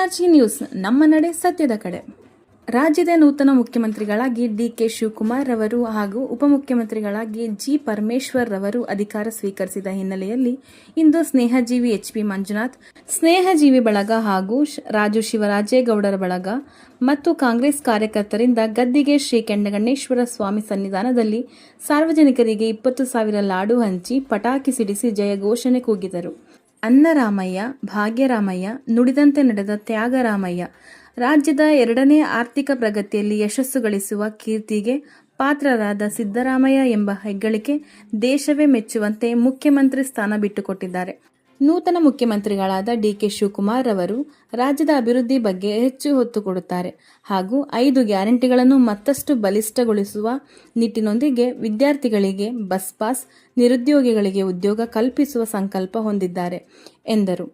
ಸಿಆರ್ಜಿ news, ನಮ್ಮ ನಡೆ ಸತ್ಯದ ಕಡೆ. ರಾಜ್ಯದ ನೂತನ ಮುಖ್ಯಮಂತ್ರಿಗಳಾಗಿ ಡಿಕೆ ಶಿವಕುಮಾರ್ ರವರು ಹಾಗೂ ಉಪಮುಖ್ಯಮಂತ್ರಿಗಳಾಗಿ ಜಿ ಪರಮೇಶ್ವರ್ ರವರು ಅಧಿಕಾರ ಸ್ವೀಕರಿಸಿದ ಹಿನ್ನೆಲೆಯಲ್ಲಿ ಇಂದು ಸ್ನೇಹಜೀವಿ ಎಚ್ಪಿ ಮಂಜುನಾಥ್, ಸ್ನೇಹಜೀವಿ ಬಳಗ ಹಾಗೂ ರಾಜು ಶಿವರಾಜೇಗೌಡರ ಬಳಗ ಮತ್ತು ಕಾಂಗ್ರೆಸ್ ಕಾರ್ಯಕರ್ತರಿಂದ ಗದ್ದಿಗೆ ಶ್ರೀ ಕೆಂಡಗಣ್ಣೇಶ್ವರ ಸ್ವಾಮಿ ಸನ್ನಿಧಾನದಲ್ಲಿ ಸಾರ್ವಜನಿಕರಿಗೆ 20,000 ಲಾಡು ಹಂಚಿ ಪಟಾಕಿ ಸಿಡಿಸಿ ಜಯ ಘೋಷಣೆ ಕೂಗಿದರು. ಅನ್ನರಾಮಯ್ಯ, ಭಾಗ್ಯರಾಮಯ್ಯ, ನುಡಿದಂತೆ ನಡೆದ ತ್ಯಾಗರಾಮಯ್ಯ ರಾಜ್ಯದ 2ನೇ ಆರ್ಥಿಕ ಪ್ರಗತಿಯಲ್ಲಿ ಯಶಸ್ಸು ಗಳಿಸುವ ಕೀರ್ತಿಗೆ ಪಾತ್ರರಾದ ಸಿದ್ದರಾಮಯ್ಯ ಎಂಬ ಹೆಗ್ಗಳಿಕೆ ದೇಶವೇ ಮೆಚ್ಚುವಂತೆ ಮುಖ್ಯಮಂತ್ರಿ ಸ್ಥಾನ ಬಿಟ್ಟುಕೊಟ್ಟಿದ್ದಾರೆ. ನೂತನ ಮುಖ್ಯಮಂತ್ರಿಗಳಾದ ಡಿಕೆ ಶಿವಕುಮಾರ್ ಅವರು ರಾಜ್ಯದ ಅಭಿವೃದ್ಧಿ ಬಗ್ಗೆ ಹೆಚ್ಚು ಹೊತ್ತು ಕೊಡುತ್ತಾರೆ ಹಾಗೂ 5 ಗ್ಯಾರಂಟಿಗಳನ್ನು ಮತ್ತಷ್ಟು ಬಲಿಷ್ಠಗೊಳಿಸುವ ನಿಟ್ಟಿನೊಂದಿಗೆ ವಿದ್ಯಾರ್ಥಿಗಳಿಗೆ ಬಸ್ ಪಾಸ್, ನಿರುದ್ಯೋಗಿಗಳಿಗೆ ಉದ್ಯೋಗ ಕಲ್ಪಿಸುವ ಸಂಕಲ್ಪ ಹೊಂದಿದ್ದಾರೆ ಎಂದರು.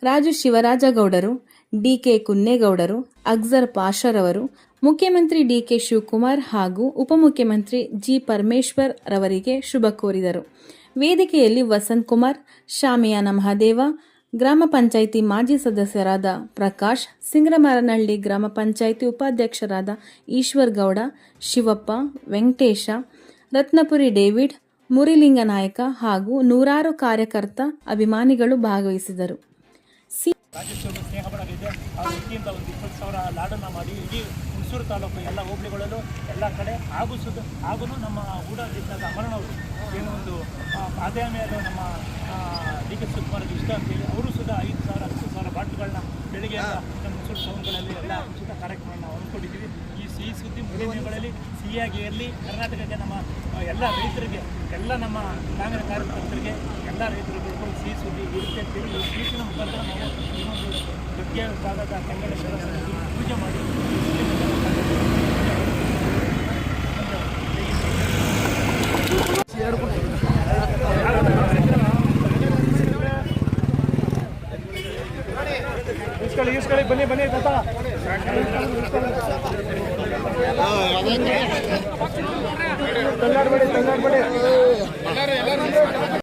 ರಾಜು ಶಿವರಾಜಗೌಡರು, ಡಿಕೆ ಕುನ್ನೇಗೌಡರು, ಅಕ್ಸರ್ ಪಾಷರವರು ಮುಖ್ಯಮಂತ್ರಿ ಡಿಕೆ ಶಿವಕುಮಾರ್ ಹಾಗೂ ಉಪಮುಖ್ಯಮಂತ್ರಿ ಜಿ ಪರಮೇಶ್ವರ್ ರವರಿಗೆ ಶುಭ ಕೋರಿದರು. ವೇದಿಕೆಯಲ್ಲಿ ವಸಂತ್ ಕುಮಾರ್, ಶಾಮಿಯಾನ ಮಹದೇವ, ಗ್ರಾಮ ಪಂಚಾಯಿತಿ ಮಾಜಿ ಸದಸ್ಯರಾದ ಪ್ರಕಾಶ್, ಸಿಂಗರಮರನಹಳ್ಳಿ ಗ್ರಾಮ ಪಂಚಾಯಿತಿ ಉಪಾಧ್ಯಕ್ಷರಾದ ಈಶ್ವರ್ ಗೌಡ, ಶಿವಪ್ಪ, ವೆಂಕಟೇಶ, ರತ್ನಪುರಿ ಡೇವಿಡ್, ಮುರಿಲಿಂಗನಾಯಕ ಹಾಗೂ ನೂರಾರು ಕಾರ್ಯಕರ್ತ ಅಭಿಮಾನಿಗಳು ಭಾಗವಹಿಸಿದರು. ರಾಜ್ಯೋತ್ಸವ ಸ್ನೇಹ ಬಳಗ ಇದೆ. ಆ ವತಿಯಿಂದ ಒಂದು 20,000 ಲಾಡನ್ನು ಮಾಡಿ ಇಡೀ ಹುಣಸೂರು ತಾಲೂಕು ಎಲ್ಲ ಹೋಬಳಿಗಳಲ್ಲೂ ಎಲ್ಲ ಕಡೆ ಹಾಗೂ ನಮ್ಮ ಊಡ ಜಿಲ್ಲಾದ ಅಮರನವರು ಏನು ಒಂದು ಆದಾಯಮೇಲೆ ನಮ್ಮ ಡಿ ಕೆ ಶಿವಕುಮಾರ್ಗೆ ಇಷ್ಟ ಅಂತೇಳಿ ಅವರು ಸುಧಾ 5,000 10,000 ಬಾಟ್ಲುಗಳನ್ನ ಬೆಳಿಗ್ಗೆ ನಮ್ಮ ಹುಣಸೂರು ಟೌನ್ಗಳಲ್ಲಿ ಎಲ್ಲ ಉಚಿತ ಕಾರ್ಯಕ್ರಮವನ್ನು ಹಮ್ಮಿಕೊಂಡಿದ್ದೀವಿ. ಈ ಸಿಹಿ ಸುದ್ದಿ ಮುಂದಿನ ದಿನಗಳಲ್ಲಿ ಸಿಹಿಯಾಗಿ ಇರಲಿ. ಕರ್ನಾಟಕಕ್ಕೆ ನಮ್ಮ ಎಲ್ಲ ರೈತರಿಗೆ, ಎಲ್ಲ ನಮ್ಮ ಕಾಂಗ್ರೆಸ್ ಕಾರ್ಯಕರ್ತರಿಗೆ, ಎಲ್ಲ ರೈತರಿಗೆ ಸಿಹಿ ಸುದ್ದಿ ಇರುತ್ತೆ ಅಂತೇಳಿ ಈ ಸ್ವೀಟಿನ ಮುಖಾಂತರ ನಾವು ಈ ಒಂದು ಗದ್ಗೆ ಭಾಗದ ಕೆಂಗಣ್ಣೇಶ್ವರ ಪೂಜೆ ಮಾಡಿ ಈಸ್ಕಳಿ ಬನ್ನಿ ತಾತ